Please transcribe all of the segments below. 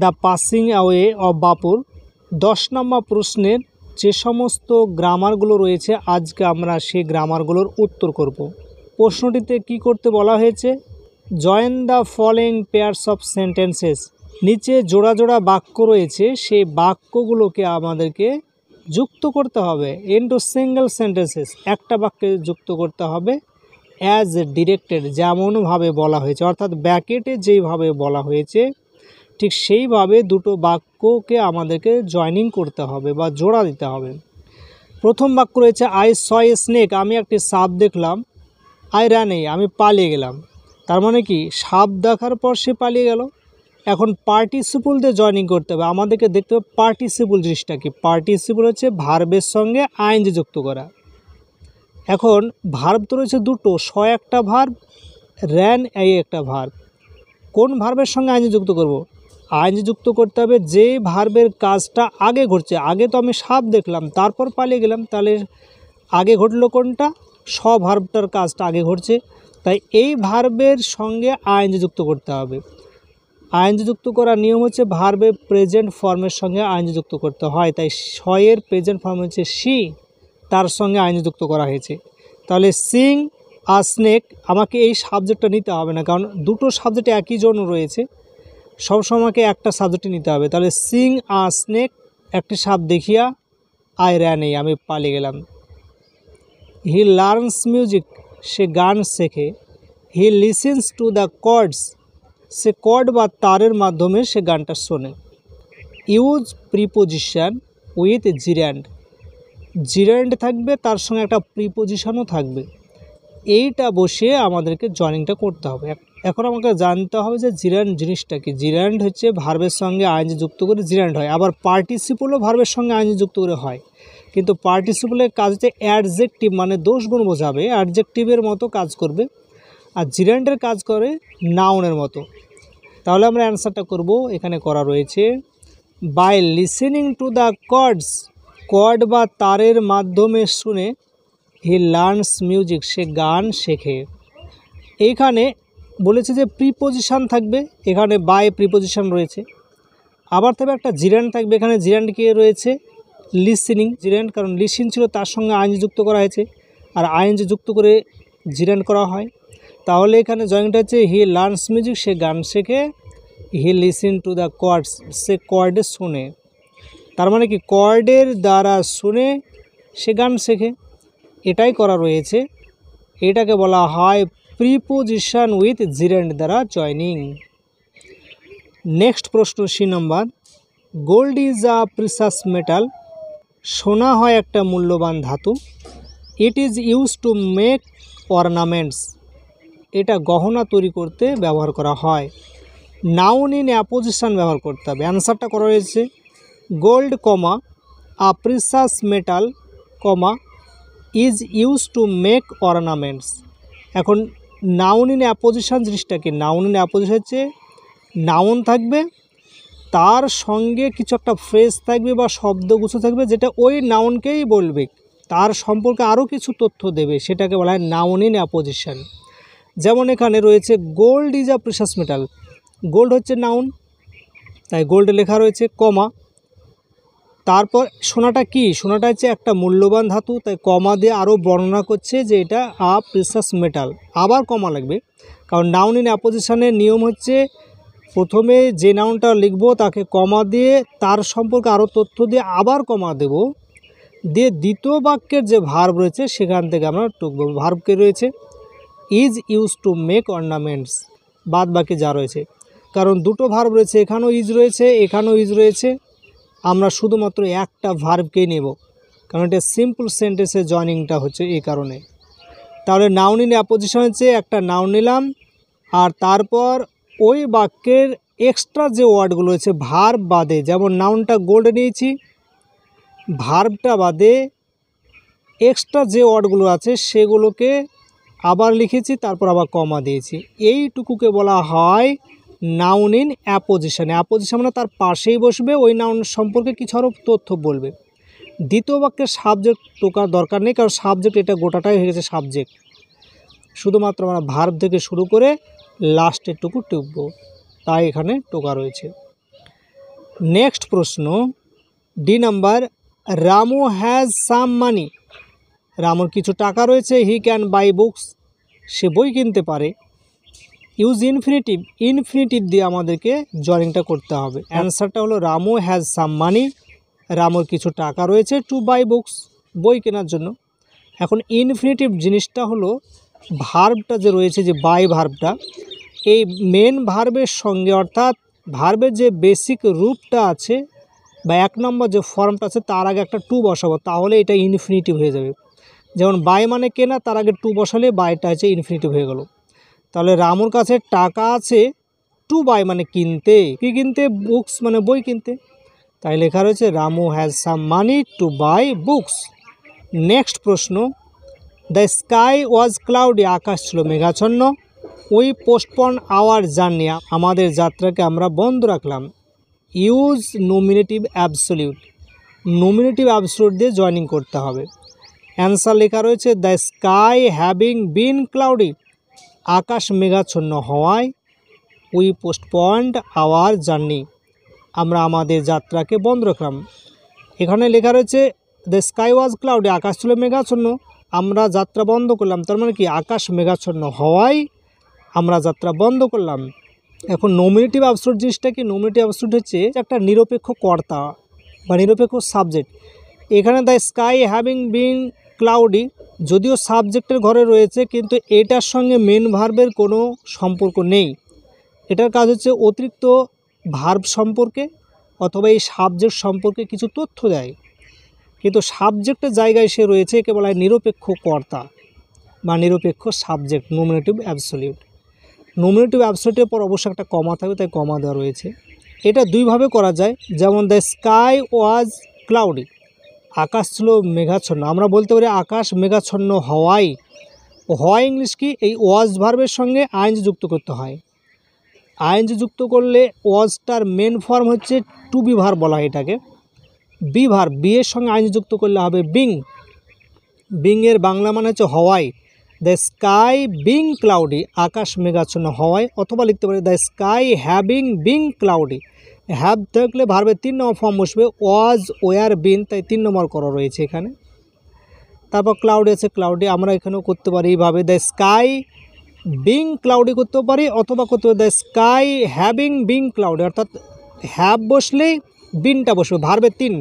The passing away of বাপুর। 10 নম্বর প্রশ্নের যে সমস্ত গ্রামারগুলো রয়েছে আজকে আমরা সেই গ্রামারগুলোর উত্তর করব। প্রশ্নটিতে কি করতে বলা হয়েছে? Join the following pairs of sentences. নিচে জোড়া জোড়া বাক্য রয়েছে, সেই বাক্যগুলোকে আমাদেরকে যুক্ত করতে হবে ইনটু সিঙ্গেল সেন্টেন্সেস। একটা বাক্যে যুক্ত করতে হবে অ্যাজ ডিরেক্টেড, যেমনভাবে বলা হয়েছে, অর্থাৎ ব্র্যাকেটে যেইভাবে বলা হয়েছে ঠিক সেইভাবে দুটো বাক্যকে আমাদেরকে জয়েনিং করতে হবে বা জোড়া দিতে হবে। প্রথম বাক্য রয়েছে আই স এ স্নেক, আমি একটি সাপ দেখলাম। আই রান, আমি পালিয়ে গেলাম। তার মানে কি সাপ দেখার পর সে পালিয়ে গেল। এখন পার্টিসিপল দিয়ে জয়েনিং করতে হবে, আমাদেরকে দেখতে হবে পার্টিসিপল জিনিসটা কি। পার্টিসিপল হচ্ছে ভার্বের সঙ্গে আইএনজি যুক্ত করা। এখন ভার্ব তো রয়েছে দুটো, স একটা ভার্ব, র্যান এই একটা ভার্ব। কোন ভার্বের সঙ্গে আইএনজি যুক্ত করব? আইএনজি যুক্ত করতে হবে যে ভার্বের কাজটা আগে ঘটছে। আগে তো আমি সাপ দেখলাম তারপর পালিয়ে গেলাম, তাহলে আগে ঘটলো কোনটা? স ভার্বটার কাজটা আগে ঘটছে, তাই এই ভার্বের সঙ্গে আইএনজি যুক্ত করতে হবে। আইএনজি যুক্ত করার নিয়ম হচ্ছে ভার্বের প্রেজেন্ট ফর্মের সঙ্গে আইএনজি যুক্ত করতে হয়। তাই স এর প্রেজেন্ট ফর্ম হচ্ছে সি, তার সঙ্গে আইএনজি যুক্ত করা হয়েছে। তাহলে সিং আ স্নেক, আমাকে এই সাবজেক্টটা নিতে হবে না, কারণ দুটো সাবজেক্ট একই জন্য রয়েছে, সবসময় আমাকে একটা সাবজেক্টই নিতে হবে। তাহলে সিং আ স্নেক, একটি সাপ দেখিয়া, আই র্যান, আমি পালিয়ে গেলাম। হি লার্নস মিউজিক, সে গান শেখে। He listens to the chords, সে কর্ড বা তারের মাধ্যমে সে গানটা শোনে। Use preposition with gerund, gerund থাকবে, তার সঙ্গে একটা প্রিপোজিশনও থাকবে। এইটা বসে আমাদেরকে জয়েনিংটা করতে হবে। এখন আমাকে জানতে হবে যে জিরান্ড জিনিসটা কি। জিরান্ড হচ্ছে ভার্বের সঙ্গে আইএনজি যুক্ত করে জিরান্ড হয়, আবার পার্টিসিপলও ভার্বের সঙ্গে আইএনজি যুক্ত করে হয়। কিন্তু পার্টিসিপলের কাজ হচ্ছে অ্যাডজেক্টিভ, মানে দোষ গুণ বোঝাবে, অ্যাডজেক্টিভের মতো কাজ করবে। আর জিরান্ডের কাজ করে নাউনের মতো। তাহলে আমরা অ্যান্সারটা করব, এখানে করা রয়েছে by listening to the cords, cord বা তারের মাধ্যমে শুনে, হি লার্নস মিউজিক, সে গান শেখে। এইখানে বলেছে যে প্রিপোজিশন থাকবে, এখানে বাই প্রিপোজিশন রয়েছে। আবার তবে একটা জিরান্ড থাকবে, এখানে জিরান্ড কি রয়েছে? লিসেনিং জিরান্ড, কারণ লিসেন ছিল তার সঙ্গে আইএনজি যুক্ত করা হয়েছে, আর আইএনজি যুক্ত করে জিরান্ড করা হয়। তাহলে এখানে জয়েন্টটা হচ্ছে হি লার্নস মিউজিক, সে গান শেখে। He listen to the chords, সে কর্ডে শোনে। তার মানে কি কর্ডের দ্বারা শুনে সে গান শেখে, এটাই করা রয়েছে। এটাকে বলা হয় প্রিপোজিশন উইথ জিরান্ড দ্বারা জয়নিং। নেক্সট প্রশ্ন C number, gold is a precious metal, সোনা হয় একটা মূল্যবান ধাতু। It is use to make ornaments, এটা গহনা তৈরি করতে ব্যবহার করা হয়। নাউন ইন অ্যাপোজিশন ব্যবহার করতে হবে। অ্যান্সারটা করা হয়েছে gold comma a precious metal comma is use to make ornaments. এখন নাউন ইন অ্যাপোজিশন জিনিসটা কি? নাউন ইন অ্যাপোজিশন হচ্ছে নাউন থাকবে, তার সঙ্গে কিছু একটা ফ্রেজ থাকবে বা শব্দগুচ্ছ থাকবে, যেটা ওই নাউনকেই বলবে, তার সম্পর্কে আরও কিছু তথ্য দেবে, সেটাকে বলা হয় নাউন ইন অ্যাপোজিশন। যেমন এখানে রয়েছে gold is a precious metal, gold হচ্ছে নাউন, তাই গোল্ড লেখা রয়েছে, কমা, তারপর সোনাটা কি? সোনাটা হচ্ছে একটা মূল্যবান ধাতু, তাই কমা দিয়ে আরও বর্ণনা করছে যে এটা আ প্রিসাস মেটাল, আবার কমা লাগবে, কারণ নাউন ইন অ্যাপোজিশনের নিয়ম হচ্ছে প্রথমে যে নাউনটা লিখব তাকে কমা দিয়ে তার সম্পর্কে আরও তথ্য দিয়ে আবার কমা দেব, দিয়ে দ্বিতীয় বাক্যের যে ভার্ব রয়েছে সেখান থেকে আমরা টুকবো। ভার্বকে রয়েছে is use to make ornaments, বাদ বাকি যা রয়েছে, কারণ দুটো ভার্ব রয়েছে, এখানেও ইজ রয়েছে এখানেও ইজ রয়েছে, আমরা শুধুমাত্র একটা ভার্বকেই নেব, কারণ এটা সিম্পল সেন্টেন্সের জয়নিংটা হচ্ছে এই কারণে। তাহলে নাউন ইন অ্যাপোজিশন হচ্ছে একটা নাউন নিলাম, আর তারপর ওই বাক্যের এক্সট্রা যে ওয়ার্ডগুলো রয়েছে ভার্ব বাদে, যেমন নাউনটা গোল্ড নিয়েছি, ভার্বটা বাদে এক্সট্রা যে ওয়ার্ডগুলো আছে সেগুলোকে আবার লিখেছি, তারপর আবার কমা দিয়েছি, এইটুকুকে বলা হয় নাউন ইন অ্যাপোজিশন। অ্যাপোজিশন মানে তার পাশেই বসবে, ওই নাউন সম্পর্কে কিছু আরও তথ্য বলবে। দ্বিতীয় বাক্যের সাবজেক্ট টোকার দরকার নেই, কারণ সাবজেক্ট এটা গোটাটাই হয়ে গেছে সাবজেক্ট, শুধুমাত্র আমরা ভার্ব থেকে শুরু করে লাস্টের টুকু টুকবো, তাই এখানে টোকা রয়েছে। নেক্সট প্রশ্ন D number, Ramu has some money. রামুর কিছু টাকা রয়েছে, হি ক্যান বাই বুকস, সে বই কিনতে পারে। ইউজ ইনফিনিটিভ, ইনফিনিটিভ দিয়ে আমাদেরকে জয়েনিংটা করতে হবে। অ্যান্সারটা হলো রামু হ্যাজ সাম মানি, রামুর কিছু টাকা রয়েছে, টু বাই বুকস, বই কেনার জন্য। এখন ইনফিনিটিভ জিনিসটা হলো ভার্বটা যে রয়েছে, যে বাই ভার্বটা, এই মেন ভার্বের সঙ্গে, অর্থাৎ ভার্বের যে বেসিক রূপটা আছে বা 1 নম্বর যে ফর্মটা আছে তার আগে একটা টু বসাবো, তাহলে এটা ইনফিনিটিভ হয়ে যাবে। যেমন বাই মানে কেনা, তার আগে টু বসালে বাইটা হচ্ছে ইনফিনিটিভ হয়ে গেল। তাহলে রামুর কাছে টাকা আছে, টু বাই মানে কিনতে, কি কিনতে? বুকস মানে বই কিনতে। তাই লেখা রয়েছে Ramu has some money to buy books. Next প্রশ্ন, দ্য স্কাই ওয়াজ ক্লাউডি, আকাশ ছিল মেঘাচ্ছন্ন। উই পোস্টপন আওয়ার জার্নি, আমাদের যাত্রাকে আমরা বন্ধ রাখলাম। Use nominative absolute, nominative absolute দিয়ে জয়েনিং করতে হবে। অ্যান্সার লেখা রয়েছে the sky having been cloudy, আকাশ মেঘাচ্ছন্ন হওয়ায়। উই পোস্টপন্ড আওয়ার জার্নি, আমরা আমাদের যাত্রাকে বন্ধ রাখলাম। এখানে লেখা রয়েছে দ্য স্কাই ওয়াজ ক্লাউডি, আকাশ ছিল মেঘাচ্ছন্ন, আমরা যাত্রা বন্ধ করলাম। তার মানে কি, আকাশ মেঘাচ্ছন্ন হওয়ায় আমরা যাত্রা বন্ধ করলাম। এখন নমিনেটিভ অ্যাবসলিউট জিনিসটা কি? নমিনেটিভ অ্যাবসলিউট হচ্ছে একটা নিরপেক্ষ কর্তা বা নিরপেক্ষ সাবজেক্ট। এখানে the sky having been cloudy যদিও সাবজেক্টের ঘরে রয়েছে, কিন্তু এটার সঙ্গে মেন ভার্বের কোনো সম্পর্ক নেই। এটার কাজ হচ্ছে অতিরিক্ত ভার্ব সম্পর্কে অথবা এই সাবজেক্ট সম্পর্কে কিছু তথ্য দেয়, কিন্তু সাবজেক্টের জায়গায় সে রয়েছে, একে বলা হয় নিরপেক্ষ কর্তা বা নিরপেক্ষ সাবজেক্ট, নমিনেটিভ অ্যাবসলিউট। নমিনেটিভ অ্যাবসলিউটের পর অবশ্যই একটা কমা থাকবে, তাই কমা দেওয়া রয়েছে। এটা দুইভাবে করা যায়, যেমন দ্য স্কাই ওয়াজ ক্লাউডি, আকাশ ছিল মেঘাচ্ছন্ন। আমরা বলতে পারি আকাশ মেঘাচ্ছন্ন হওয়ায়। হয় ইংলিশ কি, এই ওয়াজ ভার্বের সঙ্গে আইএনজি যুক্ত করতে হয়। আইএনজি যুক্ত করলে ওয়াজটার মেন ফর্ম হচ্ছে টু বি ভার্ব বলা হয় এটাকে। বি ভার্ব, বি এর সঙ্গে আইএনজি যুক্ত করলে হবে বিং। বিং এর বাংলা মানে হচ্ছে হওয়ায়। দ্য স্কাই বিং ক্লাউডি, আকাশ মেঘাচ্ছন্ন হওয়ায়। অথবা লিখতে পারি the sky having being cloudy, have থাকলে ভার্বের 3 নম্বর ফর্ম বসবে, ওয়াজ ওয়ার বিন, তাই 3 নম্বর করা রয়েছে এখানে। তারপর ক্লাউডি আছে, ক্লাউডি আমরা এখানেও করতে পারি এইভাবে, দ্য স্কাই বিং ক্লাউডি করতেও পারি, অথবা করতে পারি the sky having being cloudy, অর্থাৎ হ্যাভ বসলেই বিনটা বসবে, ভার্বের 3,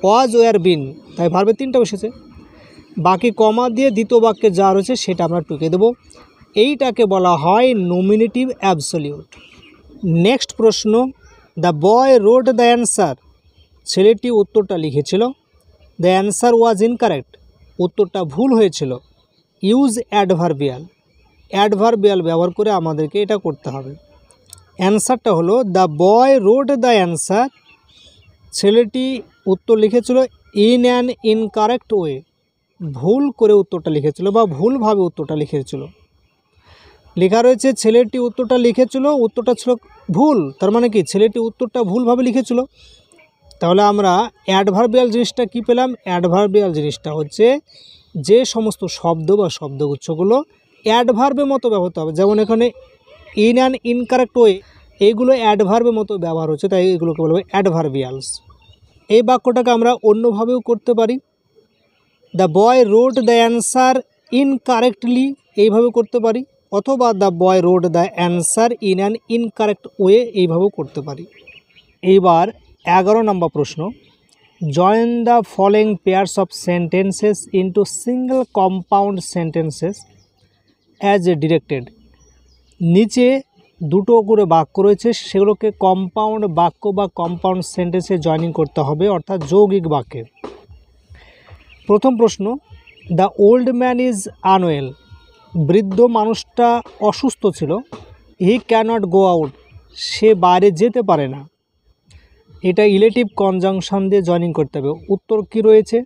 ওয়াজ ওয়ার বিন, তাই ভার্বের 3টা বসেছে। বাকি কমা দিয়ে দ্বিতীয় বাক্যে যা রয়েছে সেটা আমরা টুকে দেব। এইটাকে বলা হয় নমিনেটিভ অ্যাবসলিউট। নেক্সট প্রশ্ন, the boy wrote the answer, ছেলেটি উত্তরটা লিখেছিল। দ্য অ্যান্সার ওয়াজ ইনকারেক্ট, উত্তরটা ভুল হয়েছিল। ইউজ অ্যাডভার্বিয়াল, অ্যাডভার্বিয়াল ব্যবহার করে আমাদেরকে এটা করতে হবে। অ্যান্সারটা হলো the boy wrote the answer, ছেলেটি উত্তর লিখেছিল ইন অ্যান ইনকারেক্ট ওয়ে, ভুল করে উত্তরটা লিখেছিল বা ভুলভাবে উত্তরটা লিখেছিল। লেখা রয়েছে ছেলেটি উত্তরটা লিখেছিল, উত্তরটা ছিল ভুল, তার মানে কি ছেলেটি উত্তরটা ভুলভাবে লিখেছিল। তাহলে আমরা অ্যাডভার্বিয়াল জিনিসটা কি পেলাম? অ্যাডভার্বিয়াল জিনিসটা হচ্ছে যে সমস্ত শব্দ বা শব্দগুচ্ছগুলো অ্যাডভার্বের মতো ব্যবহৃত হবে, যেমন এখানে ইন অ্যান ইনকারেক্ট ওয়ে, এইগুলো অ্যাডভার্বের মতো ব্যবহার হচ্ছে, তাই এগুলোকে বলবো অ্যাডভার্বিয়ালস। এই বাক্যটাকে আমরা অন্যভাবেও করতে পারি, the boy wrote the answer incorrectly, এইভাবে করতে পারি, অথবা the boy wrote the answer in an incorrect way, এইভাবেও করতে পারি। এইবার 11 নম্বর প্রশ্ন, join the following pairs of sentences into single compound sentences as directed. নিচে দুটো করে বাক্য রয়েছে, সেগুলোকে কম্পাউন্ড বাক্য বা কম্পাউন্ড সেন্টেন্সে জয়েনিং করতে হবে, অর্থাৎ যৌগিক বাক্যে। প্রথম প্রশ্ন, the old man is unwell, বৃদ্ধ মানুষটা অসুস্থ ছিল। হি ক্যানট গো আউট, সে বাইরে যেতে পারে না। এটা ইলেটিভ কনজাংশন দিয়ে জয়েনিং করতে হবে। উত্তর কি রয়েছে?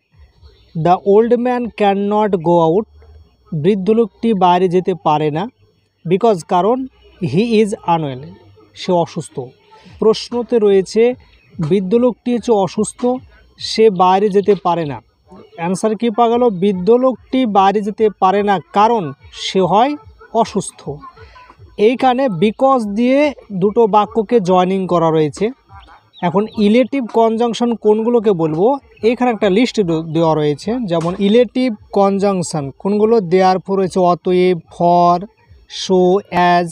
The old man can not go out, বৃদ্ধ লোকটি বাইরে যেতে পারে না। বিকজ, কারণ, হি ইজ আনওয়েল, সে অসুস্থ। প্রশ্নতে রয়েছে বৃদ্ধ লোকটি হচ্ছে অসুস্থ, সে বাইরে যেতে পারে না। অ্যান্সার কী পাওয়া গেল? বৃদ্ধ লোকটি বাইরে যেতে পারে না কারণ সে হয় অসুস্থ। এইখানে বিকজ দিয়ে দুটো বাক্যকে জয়েনিং করা রয়েছে। এখন ইলেটিভ কনজাংশন কোনগুলোকে বলবো, এখানে একটা লিস্ট দেওয়া রয়েছে। যেমন ইলেটিভ কনজাংশন কোনগুলো, দেয়ারফর রয়েছে, অতএব, ফর, সো, অ্যাজ,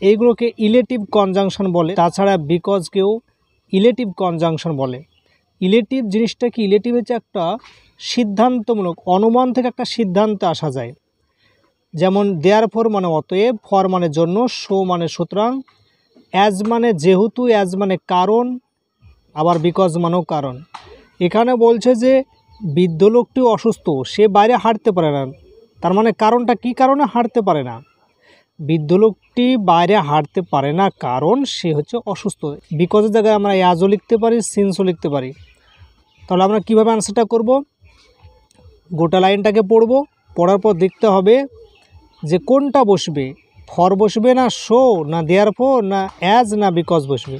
এইগুলোকে ইলেটিভ কনজাংশন বলে। তাছাড়া বিকজকেও ইলেটিভ কনজাংশন বলে। ইলেটিভ জিনিসটা কি, ইলেটিভ হচ্ছে একটা সিদ্ধান্তমূলক, অনুমান থেকে একটা সিদ্ধান্তে আসা যায়। যেমন দেয়ারফর মানে অতএব, ফর মানে জন্য, সো মানে সুতরাং, অ্যাজ মানে যেহেতু, অ্যাজ মানে কারণ, আবার বিকজ মানেও কারণ। এখানে বলছে যে বৃদ্ধ লোকটি অসুস্থ, সে বাইরে হাঁটতে পারে না, তার মানে কারণটা কি কারণে হাঁটতে পারে না? বৃদ্ধ লোকটি বাইরে হাঁটতে পারে না কারণ সে হচ্ছে অসুস্থ। বিকজের জায়গায় আমরা অ্যাজও লিখতে পারি, সিন্সও লিখতে পারি। তাহলে আমরা কিভাবে আনসারটা করব, গোটা লাইনটাকে পড়ব, পড়ার পর দেখতে হবে যে কোনটা বসবে, ফর বসবে না সো না দেয়ারফর না অ্যাজ না বিকজ বসবে।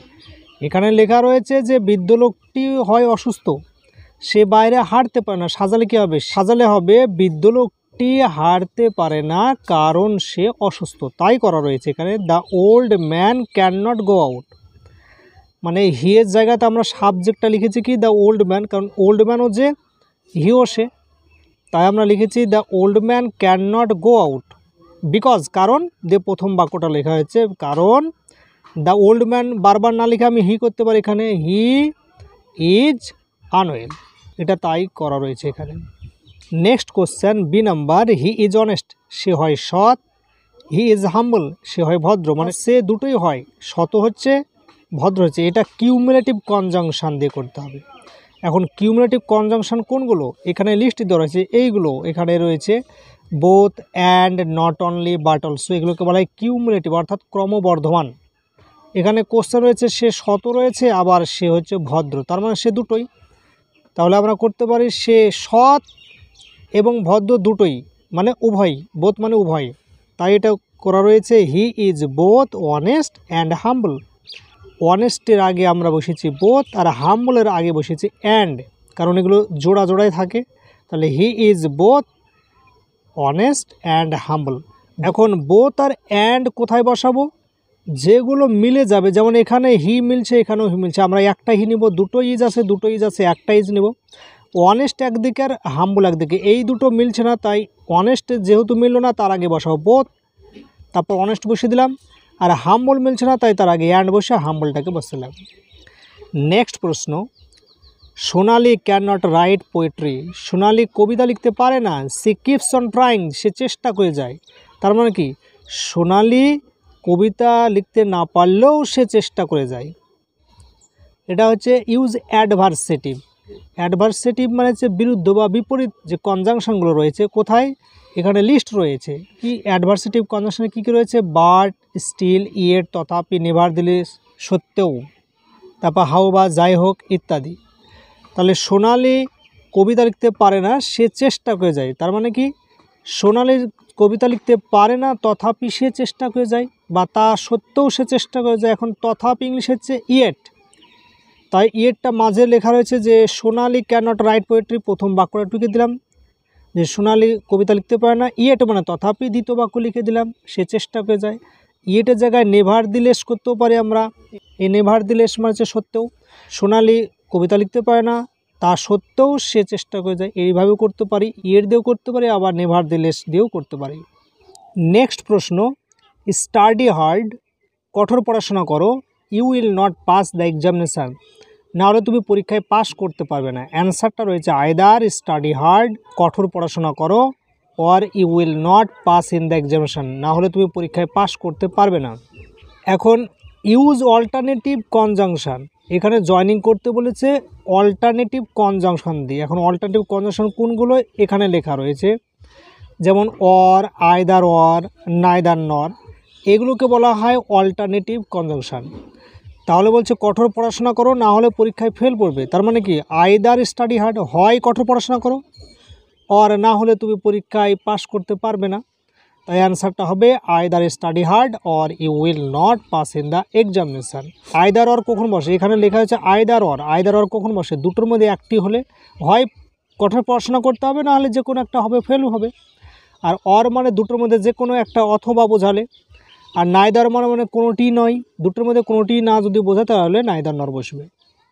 এখানে লেখা রয়েছে যে বৃদ্ধ লোকটি হয় অসুস্থ, সে বাইরে হাঁটতে পারে না, সাজালে কী হবে, সাজালে হবে বৃদ্ধ লোকটি হাঁটতে পারে না কারণ সে অসুস্থ, তাই করা রয়েছে এখানে। The old man can not go out, মানে হি এর জায়গাতে আমরা সাবজেক্টটা লিখেছি কি দ্য ওল্ড ম্যান, কারণ ওল্ড ম্যানও যে হিও সে, তাই আমরা লিখেছি the old man can not go out because, কারণ দিয়ে প্রথম বাক্যটা লেখা হয়েছে কারণ। দ্য ওল্ড ম্যান বারবার না লিখে আমি হি করতে পারি এখানে, হি ইজ আনওয়েল, এটা তাই করা রয়েছে এখানে। Next question B number, he is honest, সে হয় সৎ, হি ইজ হাম্বল, সে হয় ভদ্র, মানে সে দুটোই হয়, সৎ হচ্ছে ভদ্র হচ্ছে। এটা কিউমুলেটিভ কনজাংশন দিয়ে করতে হবে। এখন কিউমুলেটিভ কনজাংশন কোনগুলো, এখানে লিস্ট দেওয়া রয়েছে, এইগুলো এখানে রয়েছে both, and, not only, but also, এগুলোকে বলা হয় কিউমুলেটিভ অর্থাৎ ক্রমবর্ধমান। এখানে কোশ্চেন রয়েছে সে সৎ রয়েছে, আবার সে হচ্ছে ভদ্র, তার মানে সে দুটোই। তাহলে আমরা করতে পারি সে সৎ এবং ভদ্র দুটোই, মানে উভয়, বোথ মানে উভয়, তাই এটা করা রয়েছে he is both honest and humble. অনেস্টের আগে আমরা বসেছি বোথ, আর হাম্বলের আগে বসেছি অ্যান্ড, কারণ এগুলো জোড়া জোড়ায় থাকে। তাহলে হি ইজ বোথ অনেস্ট অ্যান্ড হাম্বল। এখন বোথ আর অ্যান্ড কোথায় বসাবো, যেগুলো মিলে যাবে, যেমন এখানে হি মিলছে, এখানেও হি মিলছে, আমরা একটা হি নিব, দুটো ইজ আছে, দুটো ইজ আছে, একটা ইজ নিব। অনেস্ট একদিকে আর হাম্বল একদিকে, এই দুটো মিলছে না, তাই অনেস্ট যেহেতু মিললো না তার আগে বসাবো বোথ, তারপর অনেস্ট বসিয়ে দিলাম। আর হাম্বল মিলছে না, তাই তার আগে অ্যান্ড বসে হাম্বলটাকে বসালাম। নেক্সট প্রশ্ন, সোনালি ক্যান নট রাইট পোয়েট্রি, সোনালি কবিতা লিখতে পারে না, সি কিপস অন ট্রাইং, সে চেষ্টা করে যায়। তার মানে কি, সোনালি কবিতা লিখতে না পারলেও সে চেষ্টা করে যায়। এটা হচ্ছে ইউজ অ্যাডভার্সেটিভ। অ্যাডভার্সেটিভ মানে হচ্ছে বিরুদ্ধ বা বিপরীত যে কনজাংশনগুলো রয়েছে, কোথায়, এখানে লিস্ট রয়েছে। কি অ্যাডভার্সেটিভ কনজাংশনে কী কী রয়েছে, বাট, স্টিল, ইয়েট, তথাপি, নেভারদিলেস, সত্ত্বেও, তারপর হাউ বা যাই হোক ইত্যাদি। তাহলে সোনালি কবিতা লিখতে পারে না, সে চেষ্টা করে যায়, তার মানে কি সোনালি কবিতা লিখতে পারে না তথাপি সে চেষ্টা করে যায়, বা তা সত্ত্বেও সে চেষ্টা করে যায়। এখন তথাপি ইংলিশ হচ্ছে ইয়েট, তাই ইয়েটটা মাঝে লেখা রয়েছে যে সোনালি ক্যান নট রাইট পোয়েট্রি, প্রথম বাক্যটা টুকে দিলাম যে সোনালি কবিতা লিখতে পারে না, ইয়েট মানে তথাপি, দ্বিতীয় বাক্য লিখে দিলাম সে চেষ্টা করে যায়। ইয়েটের জায়গায় নেভারদিলেস করতেও পারি আমরা, এই নেভারদিলেস মানে হচ্ছে সত্ত্বেও, সোনালি কবিতা লিখতে পারে না তা সত্ত্বেও সে চেষ্টা করে যায়, এইভাবেও করতে পারি, ইয়ের দিয়েও করতে পারি, আবার নেভারদিলেস দিয়েও করতে পারি। নেক্সট প্রশ্ন, স্টাডি হার্ড, কঠোর পড়াশোনা করো, you will not pass the examination, নাহলে তুমি পরীক্ষায় পাস করতে পারবে না। অ্যান্সারটা রয়েছে আইদার স্টাডি হার্ড, কঠোর পড়াশোনা করো, or you will not pass in the examination, নাহলে তুমি পরীক্ষায় পাস করতে পারবে না। এখন ইউজ অল্টারনেটিভ কনজাংশন, এখানে জয়নিং করতে বলেছে অল্টারনেটিভ কনজাংশন দিয়ে। এখন অল্টারনেটিভ কনজাংশন কোনগুলো, এখানে লেখা রয়েছে, যেমন অর, আইদার অর, নাইদার নর, এগুলোকে বলা হয় অল্টারনেটিভ কনজাংশন। তাহলে বলছে কঠোর পড়াশোনা করো, না হলে পরীক্ষায় ফেল করবে, তার মানে কি আইদার স্টাডি হার্ড, হয় কঠোর পড়াশোনা করো, অর না হলে তুমি পরীক্ষায় পাস করতে পারবে না। তাই অ্যান্সারটা হবে either study hard or you will not pass in the examination. Either or কখন বসে, এখানে লেখা হয়েছে আইদার অর, আইদার অর কখন বসে, দুটোর মধ্যে একটি হলে হয় কঠোর পড়াশোনা করতে হবে, না হলে যে কোনো একটা হবে, ফেল হবে। আর অর মানে দুটোর মধ্যে যে কোনো একটা অথবা বোঝালে, আর নাইদার মানে কোনোটি নয়, দুটোর মধ্যে কোনোটি না যদি বোঝাতে তাহলে নাইদার নর বসবে।